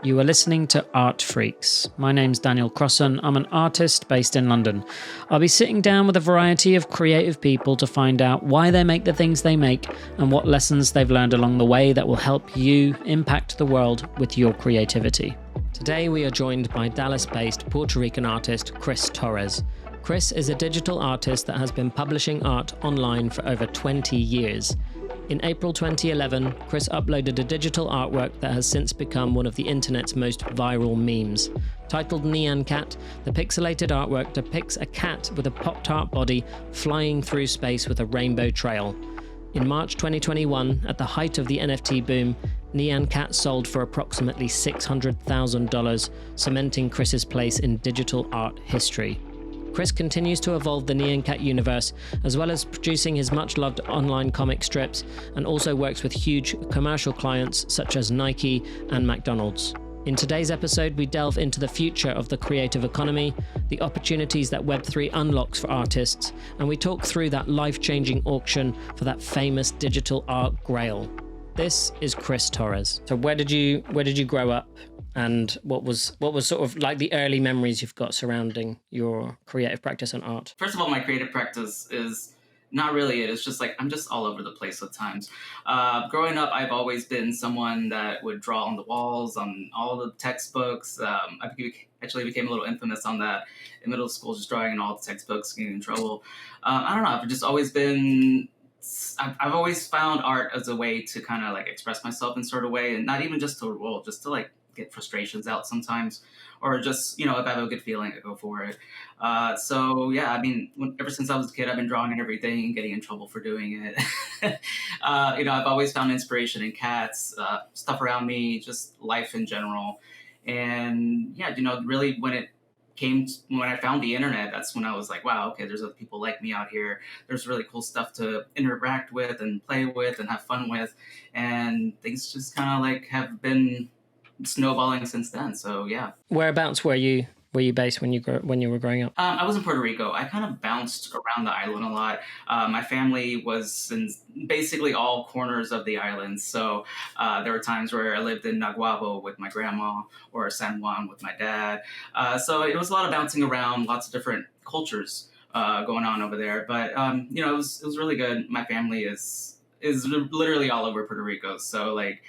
You are listening to Art Freaks. My name's Daniel Crossan. I'm an artist based in London. I'll be sitting down with a variety of creative people to find out why they make the things they make and what lessons they've learned along the way that will help you impact the world with your creativity. Today we are joined by Dallas-based Puerto Rican artist Chris Torres. Chris is a digital artist that has been publishing art online for over 20 years. In April 2011, Chris uploaded a digital artwork that has since become one of the internet's most viral memes. Titled Nyan Cat, the pixelated artwork depicts a cat with a Pop-Tart body flying through space with a rainbow trail. In March 2021, at the height of the NFT boom, Nyan Cat sold for approximately $600,000, cementing Chris's place in digital art history. Chris continues to evolve the Nyan Cat universe, as well as producing his much-loved online comic strips, and also works with huge commercial clients such as Nike and McDonald's. In today's episode, we delve into the future of the creative economy, the opportunities that Web3 unlocks for artists, and we talk through that life-changing auction for that famous digital art grail. This is Chris Torres. So where did you grow up? And what was sort of like the early memories you've got surrounding your creative practice and art? First of all, my creative practice is not really it. It's just like I'm just all over the place at times. Growing up, I've always been someone that would draw on the walls, on all the textbooks. I actually became a little infamous on that in middle school, just drawing in all the textbooks, getting in trouble. I don't know. I've just always been... I've always found art as a way to kind of like express myself in sort of way, and not even just just to like get frustrations out sometimes, or just, if I have a good feeling, I go for it. So yeah, I mean, ever since I was a kid, I've been drawing and everything and getting in trouble for doing it. I've always found inspiration in cats, stuff around me, just life in general. And yeah, really when I found the internet, that's when I was like, wow, okay, there's other people like me out here. There's really cool stuff to interact with and play with and have fun with. And things just kind of like have been snowballing since then. So yeah. Whereabouts were you based when you were growing up? I was in Puerto Rico. I kind of bounced around the island a lot. My family was in basically all corners of the island. So there were times where I lived in Naguabo with my grandma or San Juan with my dad. So it was a lot of bouncing around, lots of different cultures going on over there. But it was really good. My family is literally all over Puerto Rico. So like,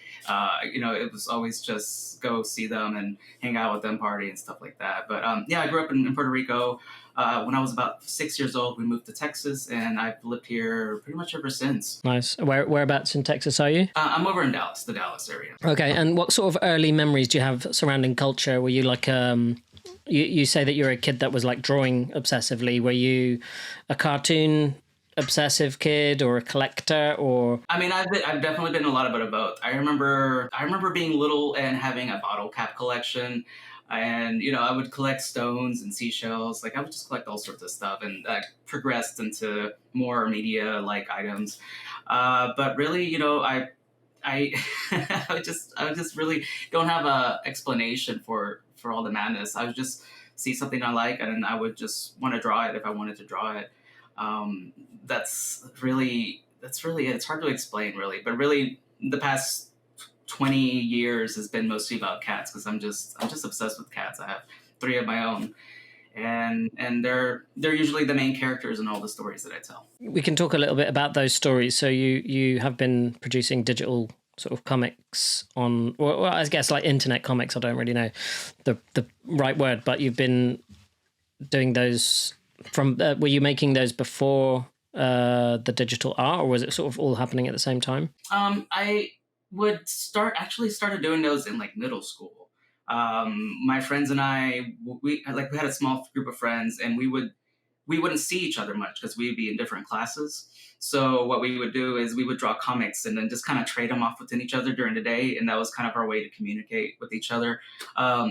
it was always just go see them and hang out with them, party and stuff like that. But I grew up in Puerto Rico. When I was about 6 years old, we moved to Texas, and I've lived here pretty much ever since. Nice. Whereabouts in Texas are you? I'm over in Dallas, the Dallas area. Okay. And what sort of early memories do you have surrounding culture? Were you like, you say that you're a kid that was like drawing obsessively. Were you a cartoon obsessive kid or a collector? Or I mean, I've definitely been a lot of both. I remember being little and having a bottle cap collection, and I would collect stones and seashells. Like I would just collect all sorts of stuff, and progressed into more media like items. But really, I I just really don't have a explanation for all the madness. I would just see something I like, and I would just want to draw it if I wanted to draw it. That's really it. It's hard to explain, really, but really the past 20 years has been mostly about cats, because I'm just obsessed with cats. I have 3 of my own, and they're usually the main characters in all the stories that I tell. We can talk a little bit about those stories. So you have been producing digital sort of comics on, well, I guess like internet comics. I don't really know the right word, but you've been doing those from. Were you making those before the digital art, or was it sort of all happening at the same time? I started doing those in like middle school. My friends and I, we had a small group of friends, and we wouldn't see each other much because we'd be in different classes. So what we would do is we would draw comics and then just kind of trade them off within each other during the day. And that was kind of our way to communicate with each other.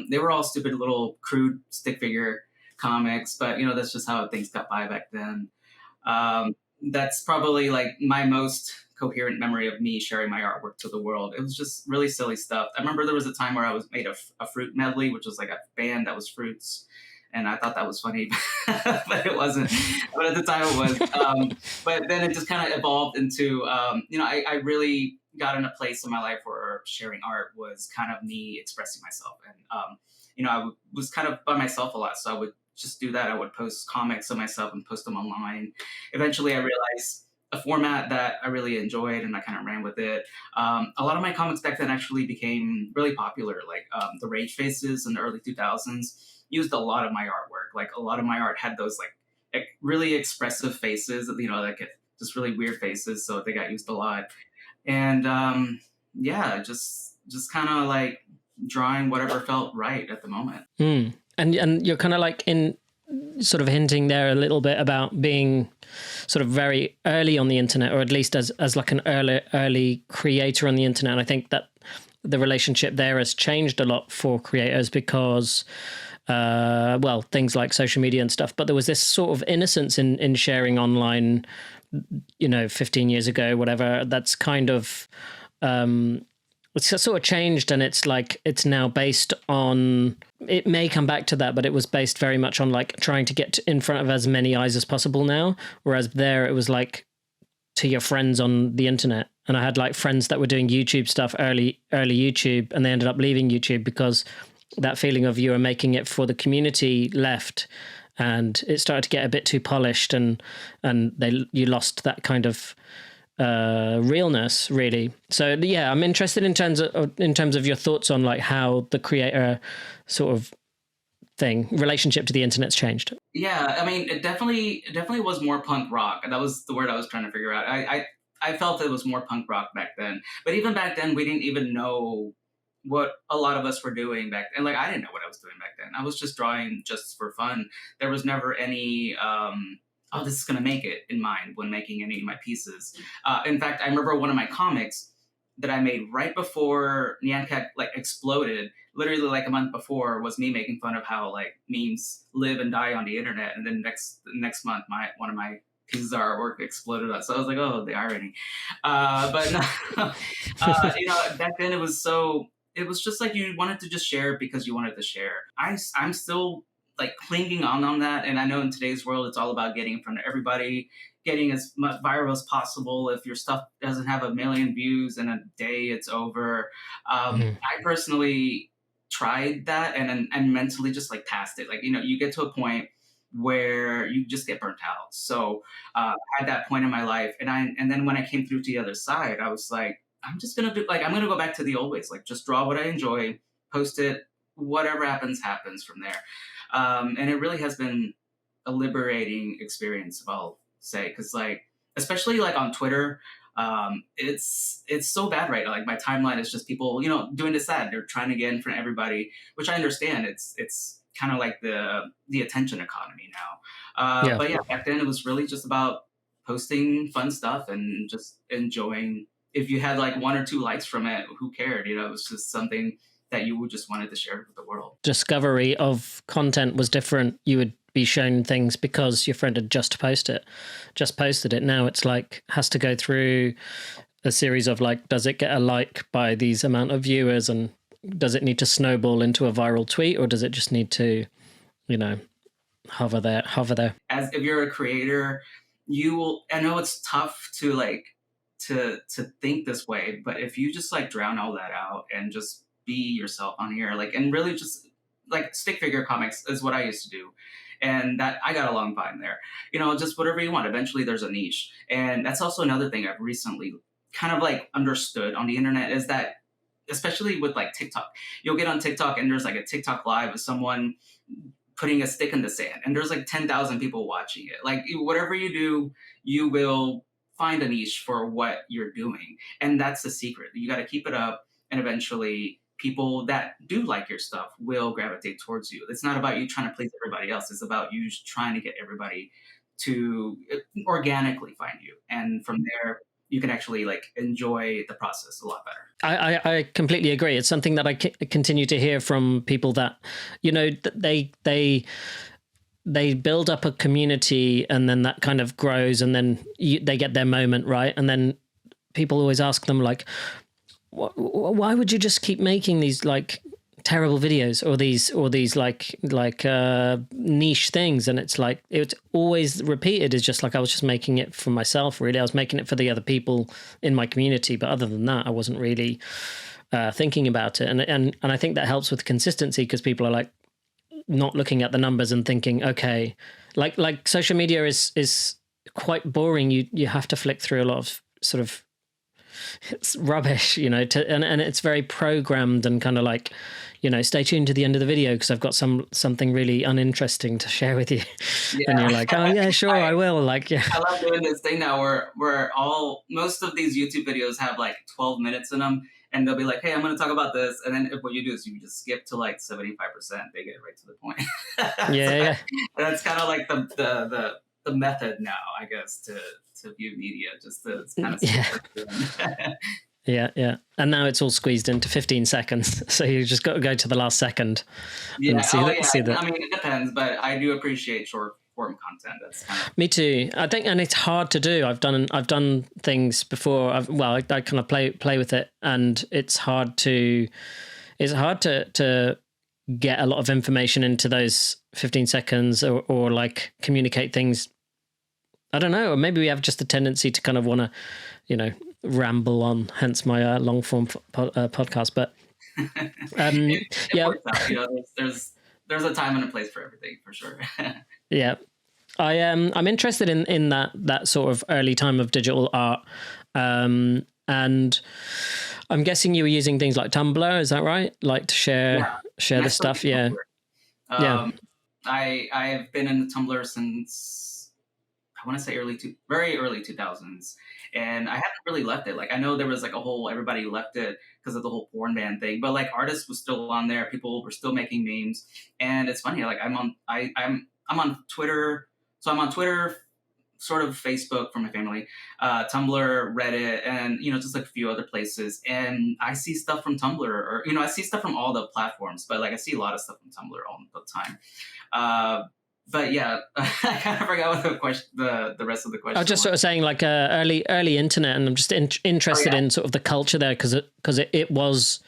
They were all stupid little crude stick figure comics, but that's just how things got by back then. That's probably like my most coherent memory of me sharing my artwork to the world. It was just really silly stuff. I remember there was a time where I was made a fruit medley, which was like a band that was fruits. And I thought that was funny, but it wasn't. But at the time it was. But then it just kind of evolved into, I really got in a place in my life where sharing art was kind of me expressing myself. And, was kind of by myself a lot. So I would just do that. I would post comics of myself and post them online. Eventually, I realized a format that I really enjoyed and I kind of ran with it. A lot of my comics back then actually became really popular, like the Rage Faces in the early 2000s used a lot of my artwork. Like a lot of my art had those like really expressive faces, like just really weird faces. So they got used a lot. And yeah, just kind of like drawing whatever felt right at the moment. And you're kind of like in sort of hinting there a little bit about being sort of very early on the internet, or at least as like an early creator on the internet. And I think that the relationship there has changed a lot for creators because, well, things like social media and stuff, but there was this sort of innocence in sharing online, 15 years ago, whatever. That's kind of, it's sort of changed, and it's like it's now based on, it may come back to that, but it was based very much on like trying to get in front of as many eyes as possible now, whereas there it was like to your friends on the internet. And I had like friends that were doing YouTube stuff, early YouTube, and they ended up leaving YouTube because that feeling of you were making it for the community left, and it started to get a bit too polished, and you lost that kind of realness, really. So yeah, I'm interested in terms of your thoughts on like how the creator sort of relationship to the internet's changed. Yeah, I mean, it definitely was more punk rock. That was the word I was trying to figure out. I felt it was more punk rock back then, but even back then, we didn't even know what a lot of us were doing back then. Like, I didn't know what I was doing back then. I was just drawing just for fun. There was never any oh, this is going to make it in mind when making any of my pieces. In fact, I remember one of my comics that I made right before Nyan Cat like exploded, literally like a month before, was me making fun of how like memes live and die on the internet. And then next month, one of my pieces of artwork exploded up. So I was like, oh, the irony. But no, back then it was just like you wanted to just share it because you wanted to share. I'm still like clinging on that. And I know in today's world, it's all about getting in front of everybody, getting as much viral as possible. If your stuff doesn't have 1 million views in a day, it's over. I personally tried that and mentally just like passed it. Like, you get to a point where you just get burnt out. So I had that point in my life. And then when I came through to the other side, I was like, I'm going to go back to the old ways, like just draw what I enjoy, post it, whatever happens from there. And it really has been a liberating experience, I'll say, because like, especially like on Twitter, it's so bad right now. Like my timeline is just people, doing this ad. They're trying to get in front of everybody, which I understand. It's kind of like the attention economy now. But yeah, back then it was really just about posting fun stuff and just enjoying. If you had like 1 or 2 likes from it, who cared? It was just something that you would just wanted to share with the world. Discovery of content was different. You would be shown things because your friend had just posted it. Now it's like, has to go through a series of like, does it get a like by these amount of viewers, and does it need to snowball into a viral tweet, or does it just need to, hover there? As if you're a creator, I know it's tough to like, to think this way, but if you just like drown all that out and just be yourself on here, like, and really just like stick figure comics is what I used to do. And that I got along fine there, just whatever you want. Eventually there's a niche. And that's also another thing I've recently kind of like understood on the internet is that, especially with like TikTok, you'll get on TikTok and there's like a TikTok live of someone putting a stick in the sand and there's like 10,000 people watching it. Like whatever you do, you will find a niche for what you're doing. And that's the secret. You got to keep it up, and eventually people that do like your stuff will gravitate towards you. It's not about you trying to please everybody else. It's about you trying to get everybody to organically find you. And from there, you can actually like enjoy the process a lot better. I completely agree. It's something that I continue to hear from people that, they build up a community and then that kind of grows, and then they get their moment, right? And then people always ask them like, why would you just keep making these like terrible videos or these like niche things, and it's like it's always repeated. It's just like I was just making it for myself, really. I was making it for the other people in my community, but other than that, I wasn't really thinking about it. And I think that helps with consistency, because people are like not looking at the numbers and thinking, okay, like social media is quite boring. You have to flick through a lot of sort of, it's rubbish, you know, and it's very programmed and kind of like, you know, stay tuned to the end of the video because I've got something really uninteresting to share with you. Yeah. And you're like, oh yeah, sure, I will. Like, yeah. I love doing this thing now where most of these YouTube videos have like 12 minutes in them, and they'll be like, hey, I'm going to talk about this. And then what you do is you just skip to like 75%. They get right to the point. Yeah. That's kind of like the method now, I guess, to view media, just to kind of Yeah. And now it's all squeezed into 15 seconds. So you just got to go to the last second. Yeah. And see that. I mean, it depends, but I do appreciate short form content. That's kind of... Me too. I think, and it's hard to do. I've done things before. I kind of play with it, and it's hard to get a lot of information into those 15 seconds or like communicate things. I don't know, or maybe we have just a tendency to kind of want to, you know, ramble on, hence my long form podcast. But yeah, you know, there's a time and a place for everything, for sure. Yeah, I'm interested in that sort of early time of digital art, and I'm guessing you were using things like Tumblr. Is that right? Like to share the stuff. Yeah. I have been in the Tumblr since, I want to say very early 2000s. And I haven't really left it. Like, I know there was like everybody left it because of the whole porn ban thing, but like artists was still on there. People were still making memes. And it's funny, like I'm on Twitter. So I'm on Twitter, sort of Facebook for my family, Tumblr, Reddit, and, you know, just like a few other places. And I see stuff from Tumblr, or, you know, I see stuff from all the platforms, but like I see a lot of stuff from Tumblr all the time. But yeah, I kind of forgot what the rest of the question. I was just sort of saying like early internet, and I'm just interested in sort of the culture there, because it was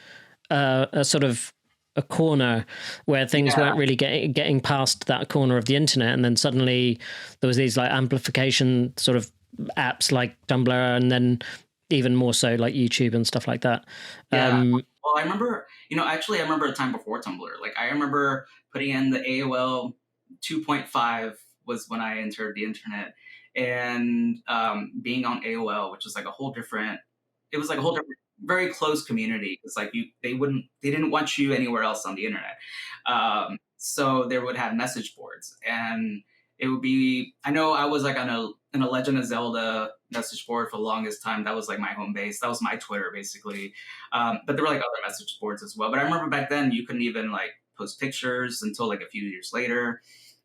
a sort of a corner where things weren't really getting past that corner of the internet, and then suddenly there was these like amplification sort of apps like Tumblr, and then even more so like YouTube and stuff like that. Well, I remember, you know, actually I remember a time before Tumblr. Like I remember putting in the AOL 2.5 was when I entered the internet, and being on AOL, which was like a whole different very close community. It's like they didn't want you anywhere else on the internet. So they would have message boards, and it would be, I know I was like in a Legend of Zelda message board for the longest time. That was like my home base. That was my Twitter basically. But there were like other message boards as well. But I remember back then you couldn't even like post pictures until like a few years later.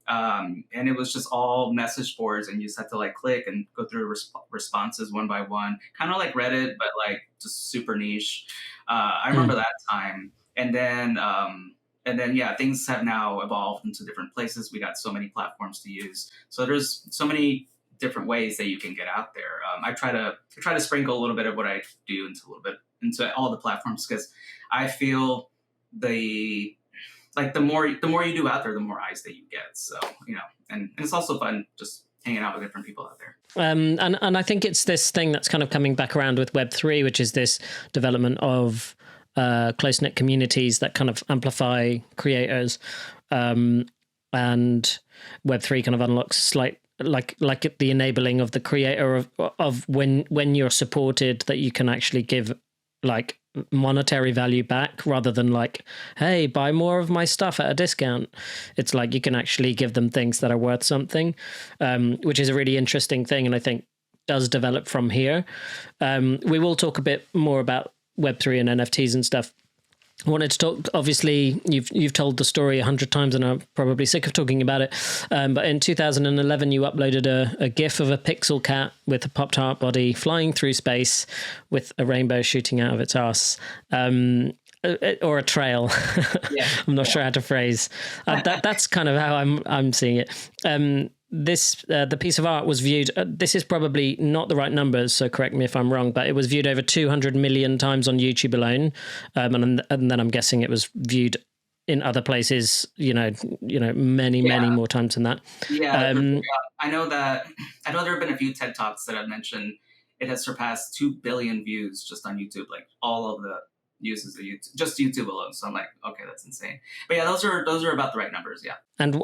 And it was just all message boards, and you just had to like click and go through responses one by one, kind of like Reddit, but like just super niche. I remember that time. And then things have now evolved into different places. We got so many platforms to use. So there's so many different ways that you can get out there. I try to sprinkle a little bit of what I do into all the platforms, because I feel the more you do out there, the more eyes that you get. So, you know, and it's also fun just hanging out with different people out there. And I think it's this thing that's kind of coming back around with Web3, which is this development of close-knit communities that kind of amplify creators. And Web3 kind of unlocks like the enabling of the creator of when you're supported, that you can actually give like monetary value back, rather than like, hey, buy more of my stuff at a discount. It's like you can actually give them things that are worth something, which is a really interesting thing, and I think does develop from here. We will talk a bit more about Web3 and NFTs and stuff. I wanted to talk, obviously, you've told the story 100 times and I'm probably sick of talking about it. But in 2011, you uploaded a GIF of a pixel cat with a Pop-Tart body flying through space with a rainbow shooting out of its arse. Or a trail. Yeah. I'm not sure how to phrase. That's kind of how I'm seeing it. the piece of art was viewed. This is probably not the right numbers, so correct me if I'm wrong. But it was viewed over 200 million times on YouTube alone, and then I'm guessing it was viewed in other places. Many more times than that. Yeah, I know there have been a few TED Talks that I've mentioned. It has surpassed 2 billion views just on YouTube, like all of the uses of YouTube, just YouTube alone. So I'm like, okay, that's insane. But yeah, those are about the right numbers. Yeah. And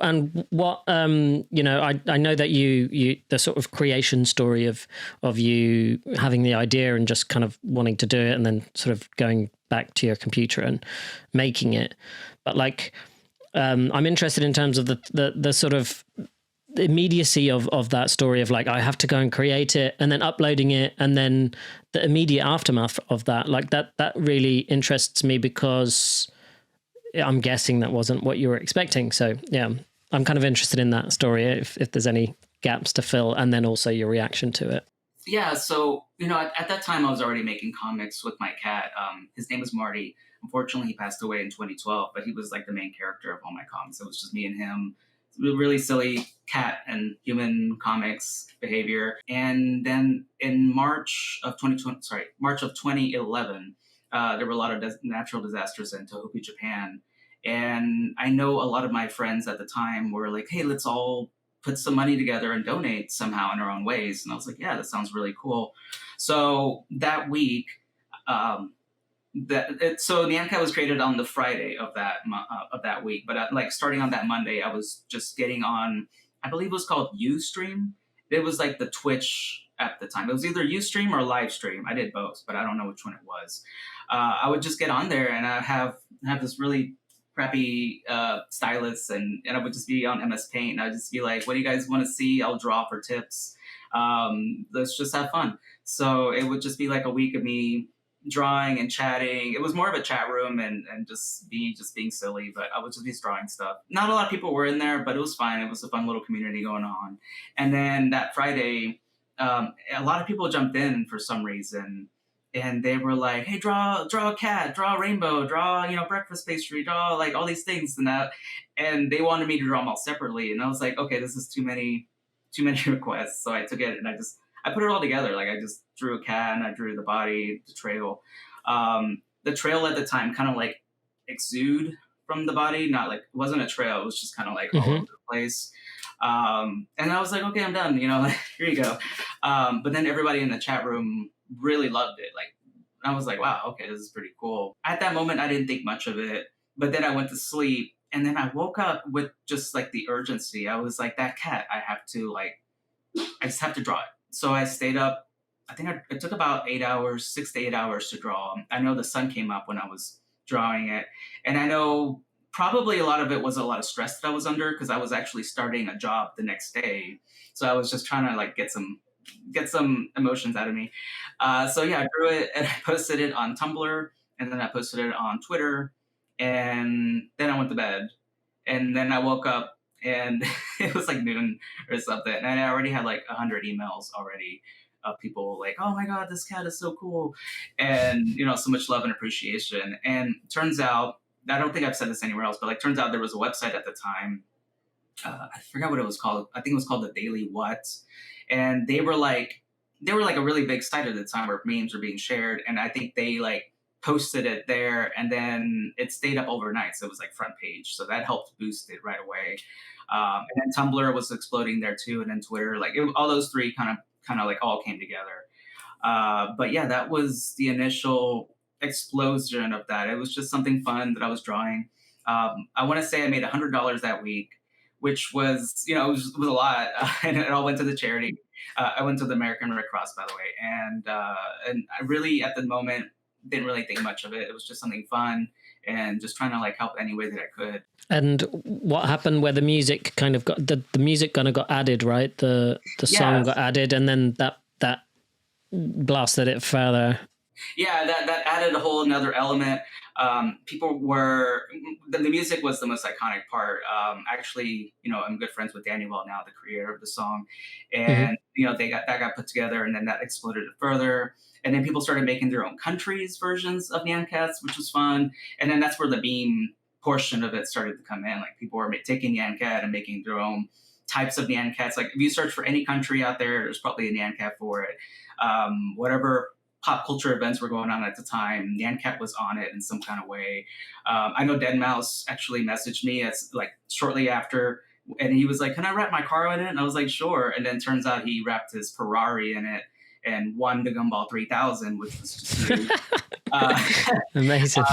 what I know that you the sort of creation story of you having the idea and just kind of wanting to do it and then sort of going back to your computer and making it. But like, I'm interested in terms of the sort of the immediacy of that story of like, I have to go and create it and then uploading it and then the immediate aftermath of that. Like that really interests me because I'm guessing that wasn't what you were expecting. So yeah, I'm kind of interested in that story if there's any gaps to fill and then also your reaction to it. Yeah. So, at that time I was already making comics with my cat. His name was Marty. Unfortunately, he passed away in 2012, but he was like the main character of all my comics. It was just me and him. Really silly cat and human comics behavior. And then in March of 2011, there were a lot of natural disasters in Tohoku, Japan. And I know a lot of my friends at the time were like, hey, let's all put some money together and donate somehow in our own ways. And I was like, yeah, that sounds really cool. So that week, so Nyan Cat was created on the Friday of that week, but starting on that Monday, I was just getting on. I believe it was called Ustream. It was like the Twitch at the time. It was either Ustream or Livestream. I did both, but I don't know which one it was. I would just get on there and I have this really crappy stylus, and I would just be on MS Paint, and I'd just be like, "What do you guys want to see? I'll draw for tips. Let's just have fun." So it would just be like a week of me drawing and chatting. It was more of a chat room and just being silly, but I would just be drawing stuff. Not a lot of people were in there, but it was fine. It was a fun little community going on. And then that Friday, a lot of people jumped in for some reason, and they were like, "Hey, draw a cat, draw a rainbow, draw breakfast pastry, draw like all these things and that." And they wanted me to draw them all separately, and I was like, "Okay, this is too many requests." So I took it and I put it all together. Like I just drew a cat and I drew the body, the trail. The trail at the time kind of like exude from the body, not like, it wasn't a trail. It was just kind of like all over the place. And I was like, okay, I'm done. Like, here you go. But then everybody in the chat room really loved it. Like, I was like, wow, okay, this is pretty cool. At that moment, I didn't think much of it, but then I went to sleep and then I woke up with just like the urgency. I was like, that cat, I just have to draw it. So I stayed up. I think it took about 6 to 8 hours to draw. I know the sun came up when I was drawing it. And I know probably a lot of it was a lot of stress that I was under because I was actually starting a job the next day. So I was just trying to like get some emotions out of me. So yeah, I drew it and I posted it on Tumblr, and then I posted it on Twitter, and then I went to bed. And then I woke up and it was like noon or something. And I already had like 100 emails already of people like, "Oh my God, this cat is so cool." And, so much love and appreciation. And turns out, I don't think I've said this anywhere else, but like, turns out there was a website at the time. I forgot what it was called. I think it was called the Daily What. And they were like a really big site at the time where memes were being shared. And I think they like posted it there, and then it stayed up overnight. So it was like front page. So that helped boost it right away. And then Tumblr was exploding there too. And then Twitter, like all those three kind of like all came together. But yeah, that was the initial explosion of that. It was just something fun that I was drawing. I want to say I made $100 that week, which was, it was a lot. And it all went to the charity. I went to the American Red Cross, by the way. And I really, at the moment, didn't really think much of it. It was just something fun and just trying to like help any way that I could. And what happened where the music kind of got, the music kind of got added, right? The song got added, and then that blasted it further. Yeah, that added a whole another element. People were, the music was the most iconic part. Actually, I'm good friends with Danny Well now, the creator of the song, and that got put together, and then that exploded it further. And then people started making their own countries versions of Nyan Cats, which was fun. And then that's where the meme portion of it started to come in. Like people were taking Nyan Cat and making their own types of Nyan Cats. Like if you search for any country out there, there's probably a Nyan Cat for it. Whatever pop culture events were going on at the time, Nyan Cat was on it in some kind of way. I know deadmau5 actually messaged me like shortly after, and he was like, "Can I wrap my car in it?" And I was like, "Sure." And then turns out he wrapped his Ferrari in it and won the Gumball 3000, which was just huge. Amazing.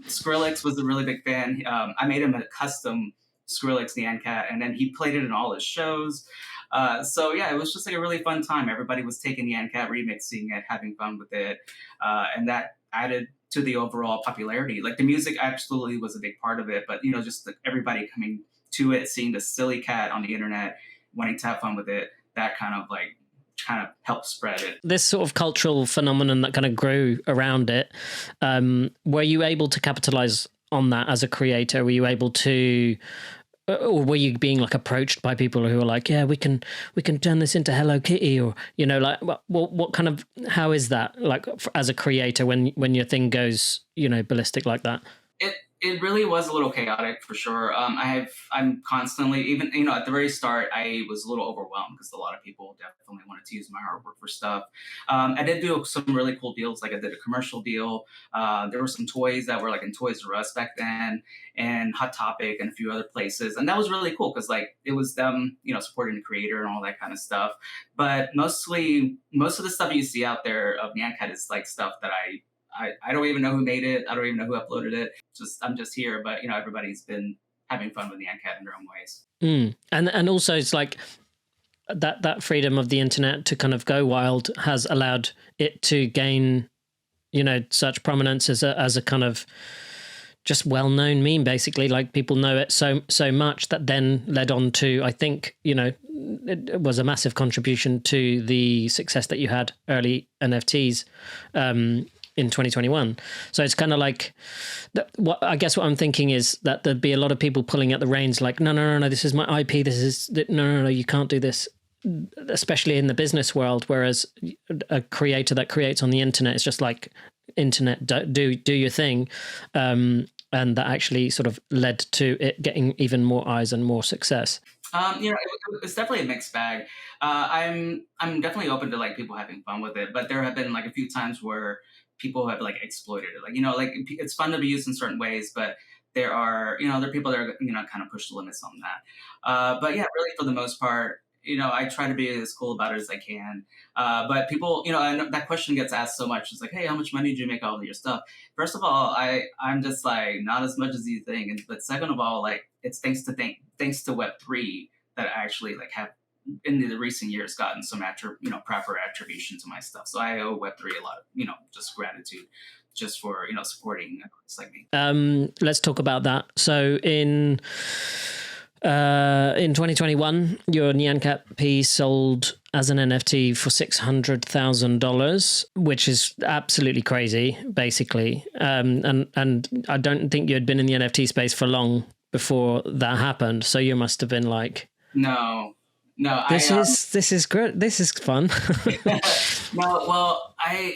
Skrillex was a really big fan. I made him a custom Skrillex Nyan Cat, and then he played it in all his shows. So yeah, it was just like a really fun time. Everybody was taking Nyan Cat, remixing it, having fun with it, and that added to the overall popularity. Like the music absolutely was a big part of it, but just everybody coming to it, seeing the silly cat on the internet, wanting to have fun with it, that kind of helped spread it. This sort of cultural phenomenon that kind of grew around it, were you able to capitalize on that as a creator? Were you able to, or were you being like approached by people who are like, yeah, we can turn this into Hello Kitty, or like what kind of, how is that like as a creator when your thing goes ballistic like that? It really was a little chaotic for sure. I'm constantly, even at the very start, I was a little overwhelmed because a lot of people definitely wanted to use my artwork for stuff. I did do some really cool deals, like I did a commercial deal. There were some toys that were like in Toys R Us back then, and Hot Topic, and a few other places, and that was really cool because like it was them, supporting the creator and all that kind of stuff. But most of the stuff you see out there of Nyan Cat is like stuff that I don't even know who made it. I don't even know who uploaded it. I'm just here, but everybody's been having fun with Nyan Cat in their own ways. And also it's like that freedom of the internet to kind of go wild has allowed it to gain, such prominence as a kind of just well-known meme, basically. Like people know it so much that then led on to, I think, it was a massive contribution to the success that you had early NFTs, in 2021. So it's kind of like, what I'm thinking is that there'd be a lot of people pulling at the reins, like, no, this is my IP. No, you can't do this, especially in the business world. Whereas a creator that creates on the internet is just like, internet, do your thing. And that actually sort of led to it getting even more eyes and more success. It's definitely a mixed bag. I'm definitely open to like people having fun with it, but there have been like a few times where people have like exploited it. Like, it's fun to be used in certain ways, but there are people that are, kind of push the limits on that. But yeah, really for the most part, I try to be as cool about it as I can. But people, and that question gets asked so much. It's like, hey, how much money did you make off of your stuff? First of all, I'm just like, not as much as you think. But second of all, like, it's thanks to Web3 that I actually like have in the recent years gotten some proper attribution to my stuff. So I owe Web3 a lot of, just gratitude just for, supporting artists like me. Let's talk about that. So in 2021, your Nyan Cat piece sold as an NFT for $600,000, which is absolutely crazy, basically. And I don't think you had been in the NFT space for long before that happened. So you must have been like, no. This is great. This is fun. No, well, I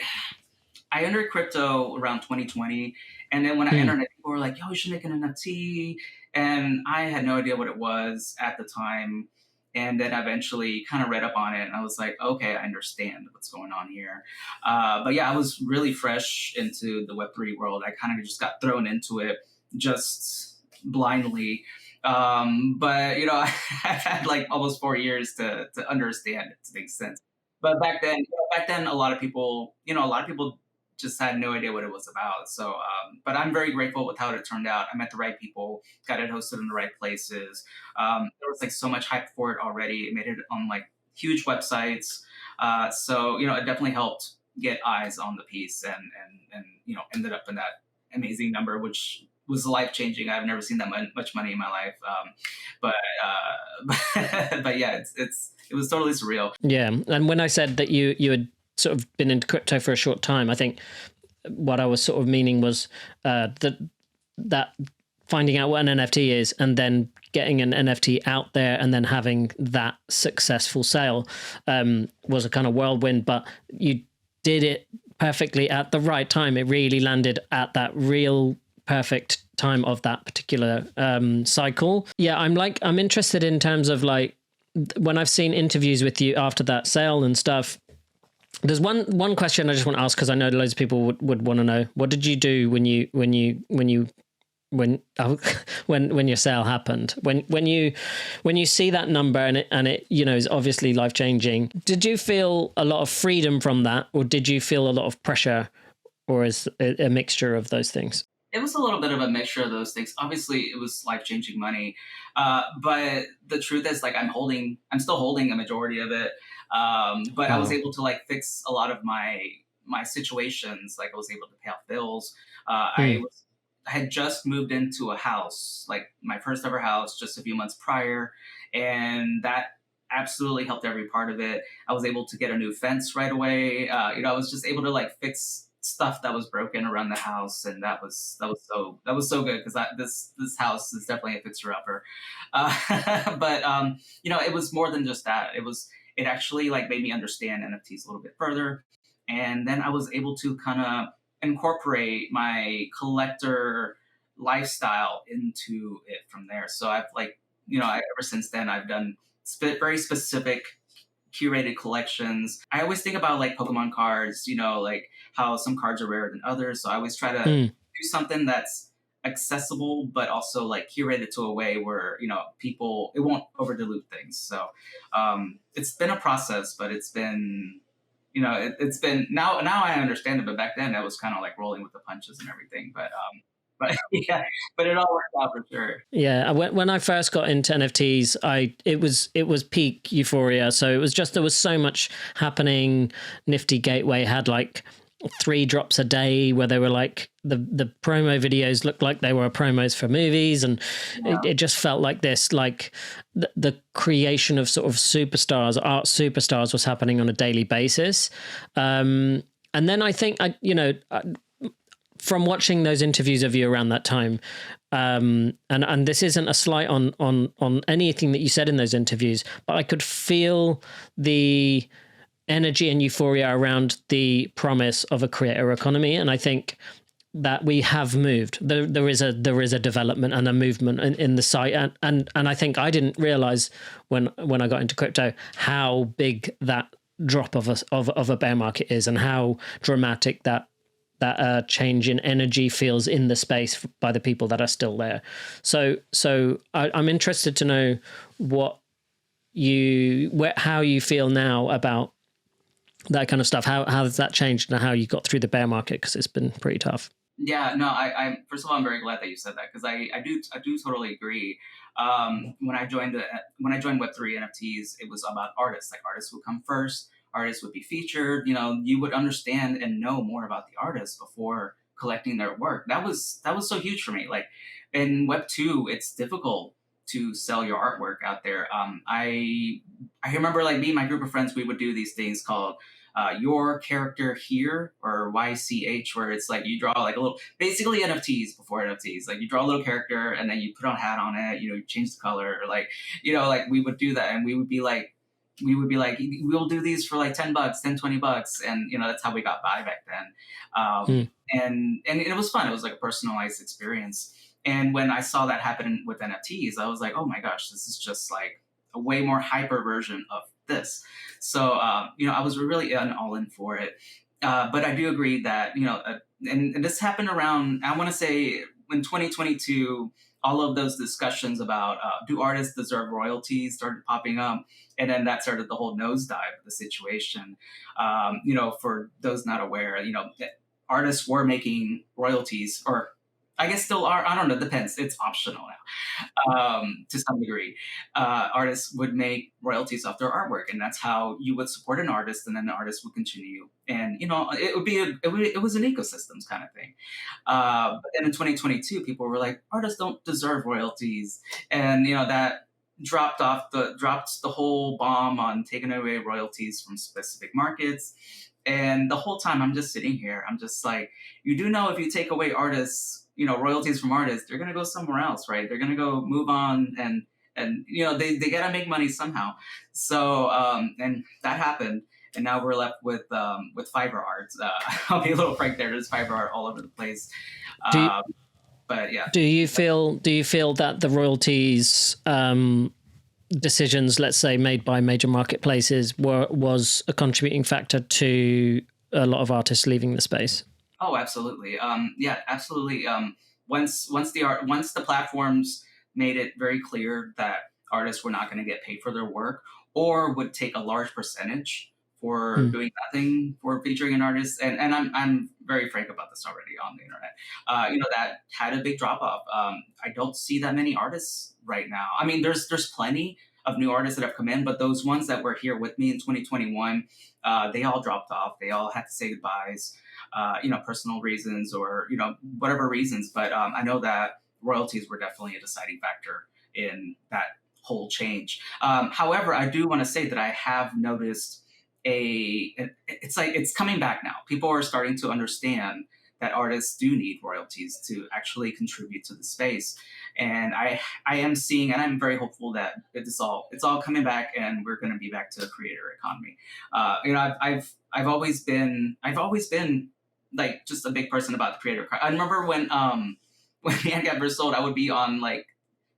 entered crypto around 2020, and then when I entered it, people were like, "Yo, you should make an NFT," and I had no idea what it was at the time. And then I eventually kind of read up on it, and I was like, "Okay, I understand what's going on here." But yeah, I was really fresh into the Web3 world. I kind of just got thrown into it just blindly. But I had like almost 4 years to understand it, to make sense. But back then, a lot of people just had no idea what it was about. So, but I'm very grateful with how it turned out. I met the right people, got it hosted in the right places. There was like so much hype for it already. It made it on like huge websites. So, it definitely helped get eyes on the piece, and ended up in that amazing number, which was life-changing. I've never seen that much money in my life. But yeah, it was totally surreal. Yeah. And when I said that you had sort of been into crypto for a short time, I think what I was sort of meaning was that finding out what an NFT is and then getting an NFT out there and then having that successful sale was a kind of whirlwind, but you did it perfectly at the right time. It really landed at that real perfect time of that particular cycle. Yeah, I'm interested in terms of like when I've seen interviews with you after that sale and stuff, there's one question I just want to ask, because I know loads of people would want to know. What did you do when your sale happened? When you see that number and it is obviously life changing, did you feel a lot of freedom from that, or did you feel a lot of pressure, or is it a mixture of those things? It was a little bit of a mixture of those things. Obviously, it was life-changing money, but the truth is, like, I'm still holding a majority of it. But I was able to like fix a lot of my situations. Like, I was able to pay off bills. I had just moved into a house, like my first ever house, just a few months prior, and that absolutely helped every part of it. I was able to get a new fence right away. I was just able to like fix stuff that was broken around the house, and that was so good, because this house is definitely a fixer upper. But it was more than just that. It actually like made me understand NFTs a little bit further, and then I was able to kind of incorporate my collector lifestyle into it from there. So I've like ever since then I've done very specific curated collections. I always think about like Pokemon cards, like how some cards are rarer than others. So I always try to do something that's accessible, but also like curated to a way where, people, it won't over dilute things. So it's been a process, but it's been, it's been now I understand it, but back then I was kind of like rolling with the punches and everything. But yeah, but it all worked out for sure. Yeah, when I first got into NFTs, it was peak euphoria. So it was just, there was so much happening. Nifty Gateway had like 3 drops a day, where they were like the promo videos looked like they were promos for movies, and it just felt like this, like the creation of sort of superstars, art superstars, was happening on a daily basis. And then I think from watching those interviews of you around that time, and this isn't a slight on anything that you said in those interviews, but I could feel the energy and euphoria around the promise of a creator economy. And I think that we have moved. There is a development and a movement in the site, and I think I didn't realize when I got into crypto how big that drop of a bear market is, and how dramatic that change in energy feels in the space by the people that are still there. So I'm interested to know how you feel now about that kind of stuff. How has that changed, and how you got through the bear market? Because it's been pretty tough. Yeah, no, I first of all, I'm very glad that you said that, because I do totally agree. When I joined Web3 NFTs, it was about artists. Like, artists would come first. Artists would be featured. You would understand and know more about the artists before collecting their work. That was so huge for me. Like, in Web2, it's difficult to sell your artwork out there. I remember, like, me and my group of friends, we would do these things called Your Character Here, or YCH, where it's like you draw like a little, basically NFTs before NFTs. Like, you draw a little character and then you put on a hat on it, you change the color, or like, like we would do that, and we would be like, we'll do these for like $10, $20. And, that's how we got by back then. And it was fun. It was like a personalized experience. And when I saw that happen with NFTs, I was like, oh my gosh, this is just like a way more hyper version of this. So, I was really all in for it. But I do agree that, and this happened around, I want to say, in 2022, all of those discussions about do artists deserve royalties started popping up. And then that started the whole nosedive of the situation. For those not aware, artists were making royalties, or I guess still are. I don't know. Depends. It's optional now, to some degree. Artists would make royalties off their artwork, and that's how you would support an artist, and then the artist would continue. And it was an ecosystems kind of thing. But then in 2022, people were like, artists don't deserve royalties, and that dropped the whole bomb on taking away royalties from specific markets. And the whole time I'm just sitting here, I'm just like, you do know if you take away artists, royalties from artists, they're going to go somewhere else, right? They're going to go move on, and they got to make money somehow. So, and that happened. And now we're left with Fiverr art. I'll be a little frank there. There's Fiverr art all over the place. But yeah. Do you feel that the royalties decisions, let's say, made by major marketplaces was a contributing factor to a lot of artists leaving the space? Oh, absolutely. Yeah, absolutely. Once the platforms made it very clear that artists were not going to get paid for their work, or would take a large percentage for doing nothing for featuring an artist, and I'm very frank about this already on the internet. That had a big drop off. I don't see that many artists right now. I mean, there's plenty of new artists that have come in, but those ones that were here with me in 2021, they all dropped off. They all had to say goodbyes. Personal reasons, or whatever reasons. But I know that royalties were definitely a deciding factor in that whole change. However, I do want to say that I have noticed it's coming back now. People are starting to understand that artists do need royalties to actually contribute to the space. And I am seeing, and I'm very hopeful that it's all coming back, and we're going to be back to a creator economy. I've always been like just a big person about the creator. I remember when Nyan Cat first sold, I would be on like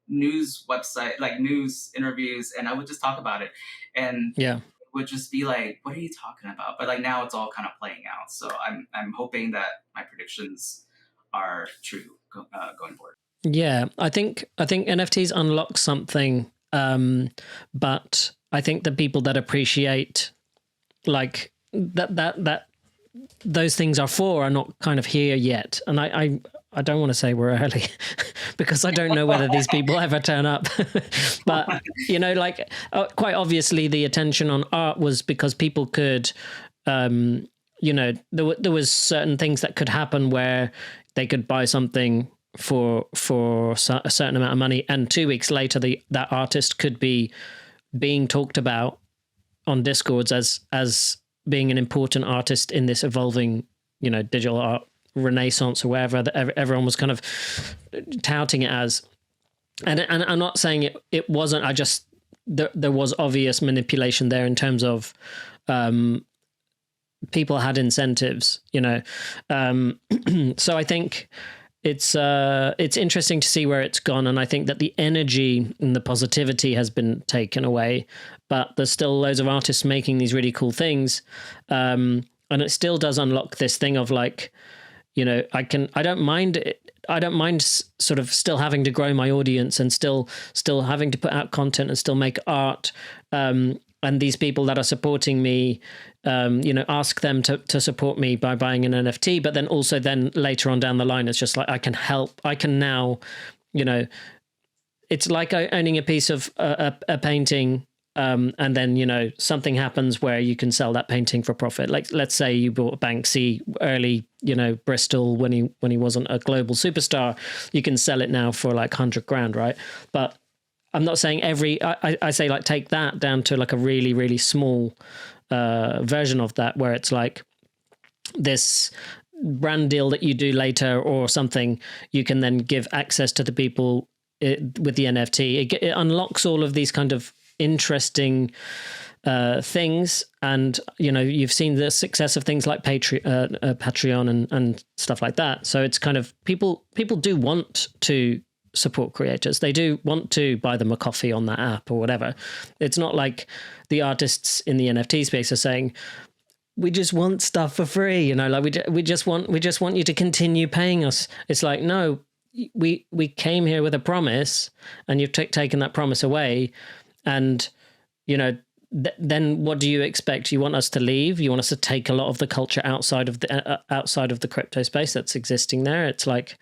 news website, like news interviews, and I would just talk about it, and it would just be like, what are you talking about? But like now it's all kind of playing out. So I'm hoping that my predictions are true going forward. Yeah, I think NFTs unlock something, but I think the people that appreciate like that those things are not kind of here yet. And I don't want to say we're early because I don't know whether these people ever turn up. But, quite obviously the attention on art was because people could, there was certain things that could happen where they could buy something for a certain amount of money, and 2 weeks later that artist could be being talked about on Discords as being an important artist in this evolving, digital art renaissance, or wherever that everyone was kind of touting it as. And I'm not saying it wasn't. I just there was obvious manipulation there in terms of people had incentives, So I think it's interesting to see where it's gone, and I think that the energy and the positivity has been taken away, but there's still loads of artists making these really cool things, and it still does unlock this thing of like, I don't mind it. I don't mind sort of still having to grow my audience and still having to put out content and still make art. And these people that are supporting me, ask them to support me by buying an NFT. But then also later on down the line, it's just like, I can help. I can now, it's like owning a piece of a painting. And then, something happens where you can sell that painting for profit. Like, let's say you bought Banksy early, Bristol when he wasn't a global superstar, you can sell it now for like 100 grand. Right. But I'm not saying I say like take that down to like a really, really small version of that, where it's like this brand deal that you do later or something, you can then give access to the people with the NFT. It unlocks all of these kind of interesting things, and you've seen the success of things like Patreon and stuff like that. So it's kind of people do want to support creators. They do want to buy them a coffee on that app or whatever. It's not like the artists in the NFT space are saying, we just want stuff for free, like we just want you to continue paying us. It's like, no, we came here with a promise, and you've taken that promise away. And, then what do you expect? You want us to leave? You want us to take a lot of the culture outside of the crypto space that's existing there? It's like,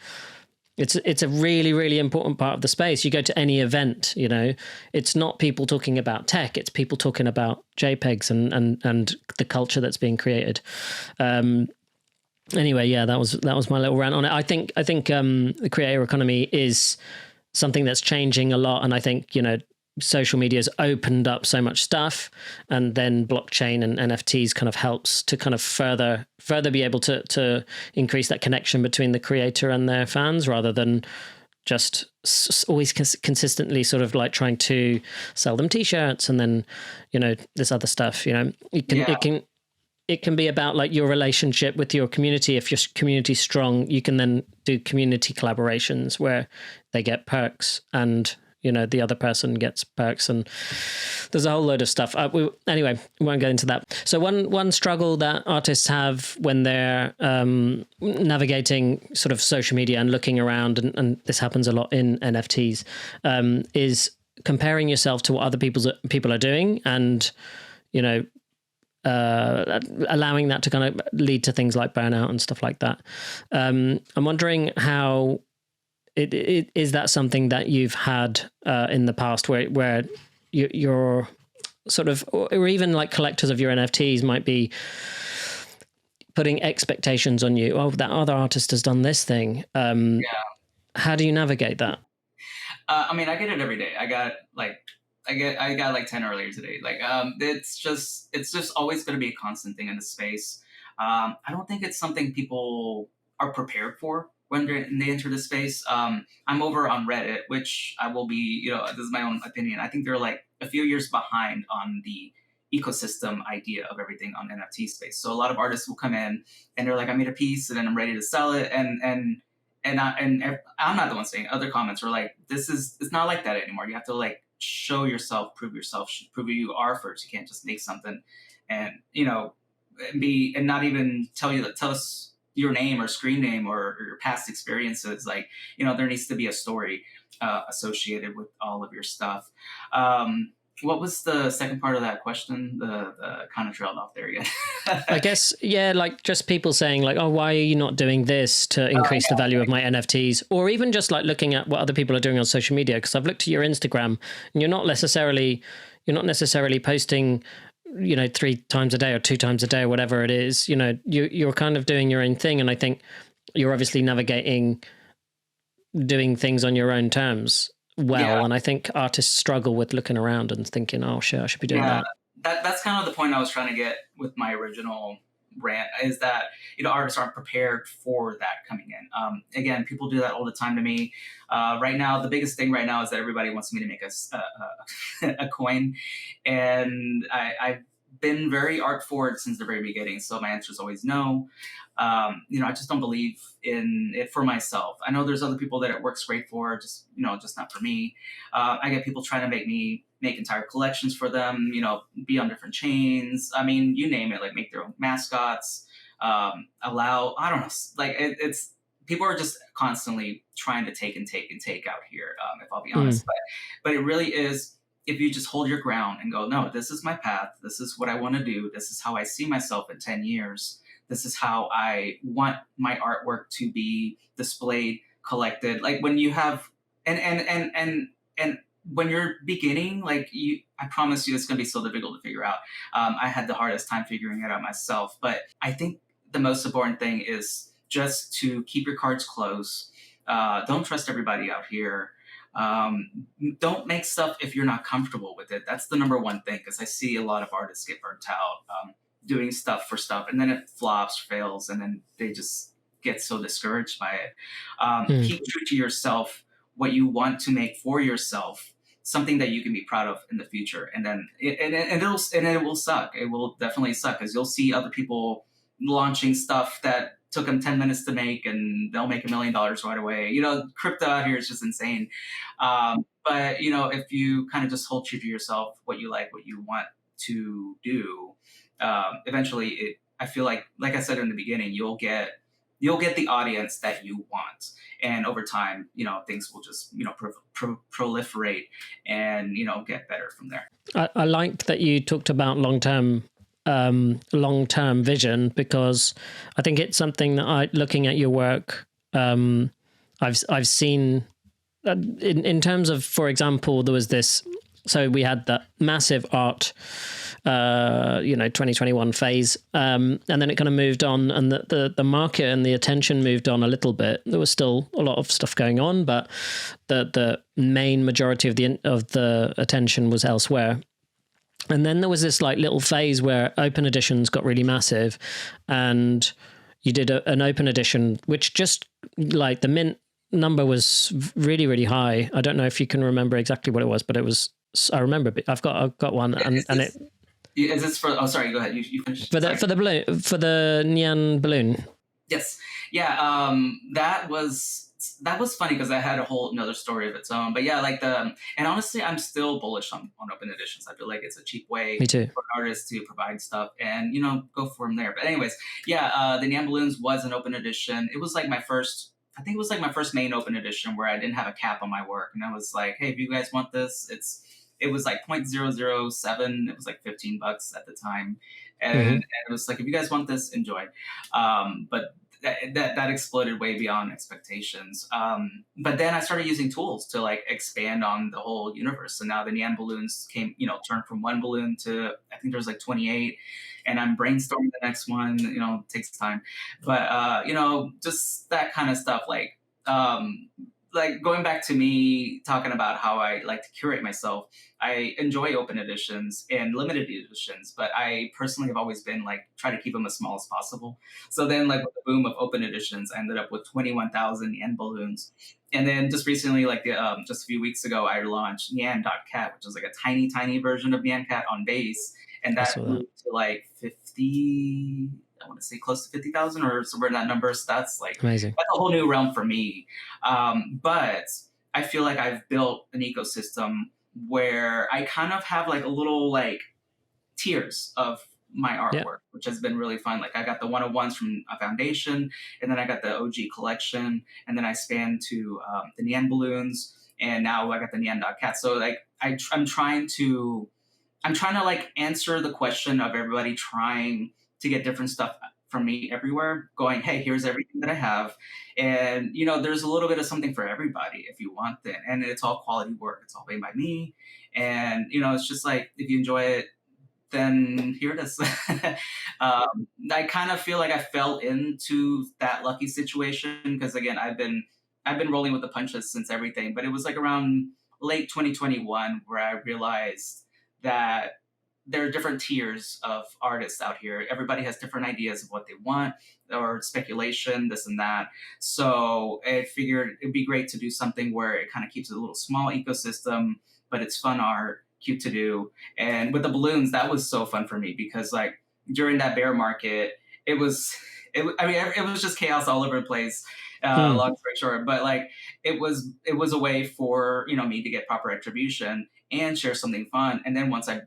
it's a really, really important part of the space. You go to any event, it's not people talking about tech. It's people talking about JPEGs and the culture that's being created. Anyway, yeah, that was my little rant on it. I think the creator economy is something that's changing a lot, and I think social media has opened up so much stuff, and then blockchain and NFTs kind of helps to kind of further be able to increase that connection between the creator and their fans, rather than just always consistently sort of like trying to sell them t-shirts and then this other stuff. It can be about like your relationship with your community. If your community's strong, you can then do community collaborations where they get perks, and the other person gets perks, and there's a whole load of stuff. Anyway, we won't get into that. So one struggle that artists have when they're navigating sort of social media and looking around, and this happens a lot in NFTs, is comparing yourself to what other people are doing, and allowing that to kind of lead to things like burnout and stuff like that. I'm wondering how is that something that you've had in the past where you're sort of, or even like collectors of your NFTs might be putting expectations on you. Oh, that other artist has done this thing. How do you navigate that? I mean, I get it every day. I got like 10 earlier today. Like, it's just always going to be a constant thing in the space. I don't think it's something people are prepared for when they enter the space. I'm over on Reddit, which I will be, this is my own opinion. I think they're like a few years behind on the ecosystem idea of everything on NFT space. So a lot of artists will come in and they're like, I made a piece and then I'm ready to sell it. And I'm not the one saying it. Other comments are like, it's not like that anymore. You have to like show yourself, prove who you are first. You can't just make something and, and not even tell us your name or screen name or your past experiences. Like, there needs to be a story associated with all of your stuff. What was the second part of that question? The kind of trailed off there again. I guess, yeah, like just people saying like, oh, why are you not doing this to increase the value of my NFTs? Or even just like looking at what other people are doing on social media. Because I've looked at your Instagram and you're not necessarily posting, 3 times a day or 2 times a day or whatever it is. You're kind of doing your own thing. And I think you're obviously navigating doing things on your own terms well. Yeah. And I think artists struggle with looking around and thinking, oh shit, I should be doing that. That's kind of the point I was trying to get with my original rant, is that artists aren't prepared for that coming in. Again, people do that all the time to me. Right now, the biggest thing right now is that everybody wants me to make a coin, and I've been very art forward since the very beginning. So my answer is always no. I just don't believe in it for myself. I know there's other people that it works great for, just not for me. I get people trying to make me make entire collections for them, be on different chains. I mean, you name it, like make their own mascots, I don't know, like it's people are just constantly trying to take out here, if I'll be honest. But it really is, if you just hold your ground and go, no, this is my path. This is what I want to do. This is how I see myself in 10 years. This is how I want my artwork to be displayed, collected. Like when you have, and when you're beginning, like I promise you, it's going to be so difficult to figure out. I had the hardest time figuring it out myself, but I think the most important thing is just to keep your cards close. Don't trust everybody out here. Don't make stuff if you're not comfortable with it. That's the number one thing, because I see a lot of artists get burnt out doing stuff for stuff, and then it flops, fails, and then they just get so discouraged by it. Keep true to yourself, what you want to make for yourself, something that you can be proud of in the future, and then it will suck. It will definitely suck, because you'll see other people launching stuff that took them 10 minutes to make, and they'll make $1 million right away. Crypto out here is just insane. But if you kind of just hold true to yourself, what you like, what you want to do, eventually I feel like I said in the beginning, you'll get the audience that you want. And over time, things will just, proliferate and, get better from there. I liked that you talked about long-term vision, because I think it's something that looking at your work, I've seen in terms of, for example, there was this, so we had that massive art, 2021 phase. And then it kind of moved on, and the market and the attention moved on a little bit. There was still a lot of stuff going on, but the main majority of the attention was elsewhere. And then there was this like little phase where open editions got really massive, and you did an open edition, which just like the mint number was really, really high. I don't know if you can remember exactly what it was, but it was, I remember, I've got one, and it. Is this for? Oh, sorry. Go ahead. You finished. For the balloon, for the Nyan balloon. Yes. Yeah. That was that was funny because I had a whole another story of its own. But yeah, like and honestly, I'm still bullish on open editions. I feel like it's a cheap way Me too. for artists to provide stuff and, go from there. But anyways, yeah, the Nyan Balloons was an open edition. It was like my first, I think it was like my first main open edition where I didn't have a cap on my work. And I was like, hey, if you guys want this, it was like 0.007. It was like $15 at the time. And it was like, if you guys want this, enjoy. But that exploded way beyond expectations. But then I started using tools to like expand on the whole universe. So now the Nyan balloons turned from 1 balloon to, I think there's like 28, and I'm brainstorming the next one. It takes time, but just that kind of stuff. Like going back to me talking about how I like to curate myself, I enjoy open editions and limited editions, but I personally have always been like, try to keep them as small as possible. So then like with the boom of open editions, I ended up with 21,000 Nyan balloons. And then just recently, like just a few weeks ago, I launched Nyan.Cat, which is like a tiny, tiny version of Nyan Cat on base. And that grew to like 50, I want to say close to 50,000 or somewhere in that number. So that's like amazing. That's a whole new realm for me. But I feel like I've built an ecosystem where I kind of have like a little like tiers of my artwork, which has been really fun. Like I got the 101s from a foundation, and then I got the OG collection, and then I span to the Nyan balloons, and now I got the Nyan.Cat. So like I'm trying to like answer the question of everybody trying to get different stuff from me everywhere, going, hey, here's everything that I have. And, there's a little bit of something for everybody if you want it. And it's all quality work. It's all made by me. And, it's just like, if you enjoy it, then here it is. I kind of feel like I fell into that lucky situation because, again, I've been rolling with the punches since everything. But it was like around late 2021 where I realized that there are different tiers of artists out here. Everybody has different ideas of what they want or speculation, this and that. So I figured it'd be great to do something where it kind of keeps it a little small ecosystem, but it's fun art, cute to do. And with the balloons, that was so fun for me because like during that bear market, it was just chaos all over the place. Long story short, but like it was a way for, me to get proper attribution and share something fun. And then once I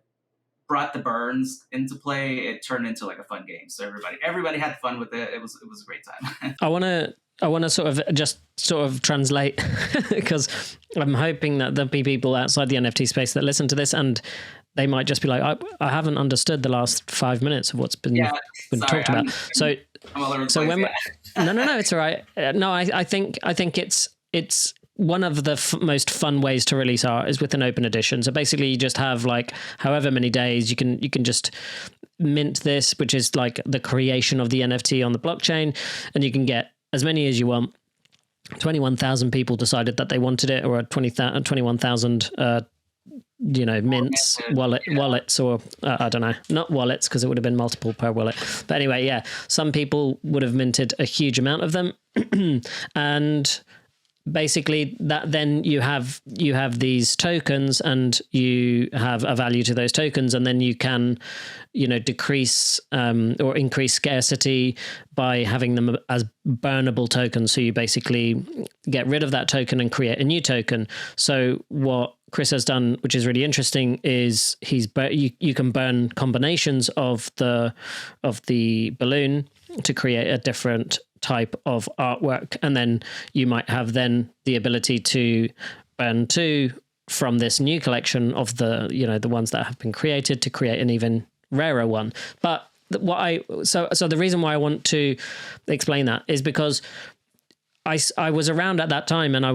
brought the burns into play, it turned into like a fun game. So everybody had fun with it. It was a great time. I want to sort of translate because I'm hoping that there'll be people outside the NFT space that listen to this and they might just be like, I haven't understood the last 5 minutes of what's been talked about. So when no, it's all right. No, I think it's one of the most fun ways to release art is with an open edition. So basically you just have like however many days you can just mint this, which is like the creation of the NFT on the blockchain, and you can get as many as you want. 21,000 people decided that they wanted it, or 21,000 mints, wallets, or I don't know, not wallets because it would have been multiple per wallet. But anyway, yeah, some people would have minted a huge amount of them. And basically that then you have these tokens and you have a value to those tokens, and then you can decrease or increase scarcity by having them as burnable tokens. So you basically get rid of that token and create a new token. So what Chris has done, which is really interesting, is you can burn combinations of the balloon to create a different type of artwork, and then you might have then the ability to burn 2 from this new collection of the the ones that have been created to create an even rarer one. But so the reason why I want to explain that is because I was around at that time and I